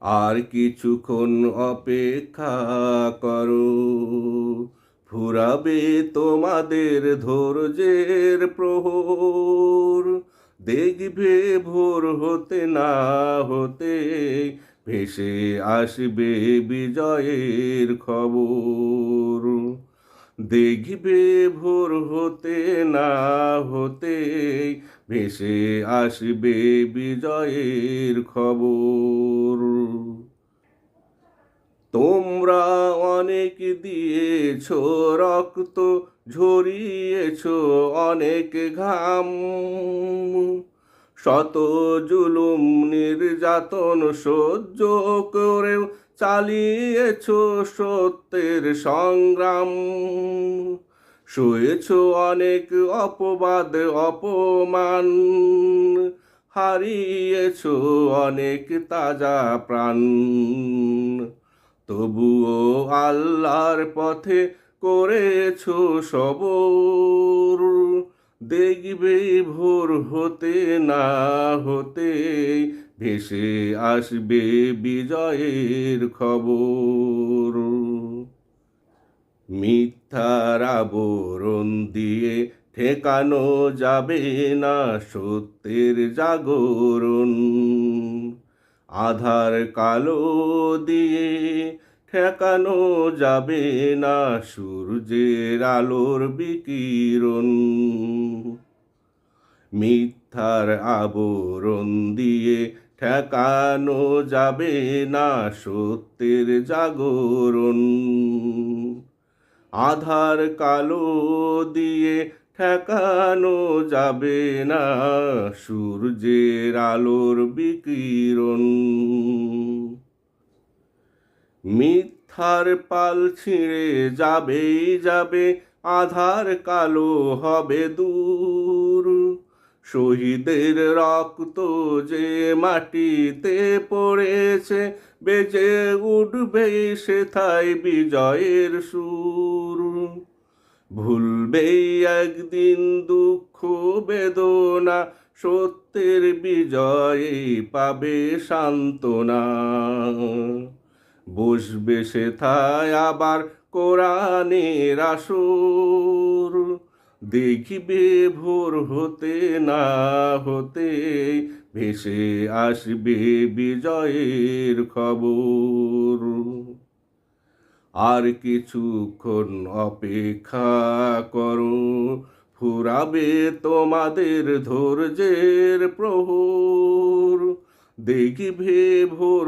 আর কিছুক্ষণ অপেক্ষা করো, ফুরাবে তোমাদের ধৈর্যের প্রহর। দেখবে ভোর হতে না হতে ভেসে আসবে বিজয়ের খবর। দেখবে ভোর হতে না হতে ভেসে আসবে বিজয়ের খবর। তোমরা অনেক দিয়েছো রক্ত, ঝরিয়েছো অনেক ঘাম, শত জুলুম নির্যাতন সহ্য করেও চালিয়েছো সত্যের সংগ্রাম। সয়েছো অনেক অপবাদ অপমান, হারিয়েছো অনেক তাজা প্রাণ। তবুও আল্লাহর পথে করেছো সবর। দেখবে ভোর হতে না হতে ভেসে আসবে বিজয়ের খবর। মিথ্যার আবরণ দিয়ে ঠেকানো যাবে না সত্যের জাগরণ। আধার কালো দিয়ে ঠেকানো যাবে না সূর্যের আলোর বিকিরণ। মিথ্যার আবরণ দিয়ে ঠেকানো যাবে না সত্যের জাগরণ। আধার কালো দিয়ে ঠেকানো যাবে না সূর্যের আলোর বিকিরণ। মিথ্যার পাল ছিঁড়ে যাবেই যাবে, আধার কালো হবে দূর। শহীদের রক্ত যে মাটিতে পড়েছে, বেজে উঠবে সেথায় বিজয়ের সুর। ভুলবেই একদিন দুঃখ বেদনা, সত্যের বিজয়ে পাবে সান্ত্বনা। বসবে সেথায় আবার কোরআনের আসর। দেখবে ভোর হতে না হতে ভেসে আসবে বিজয়ের খবর। আর কিছুক্ষণ অপেক্ষা করো, ফুরাবে তোমাদের ধৈর্যের প্রহর। দেখবে ভোর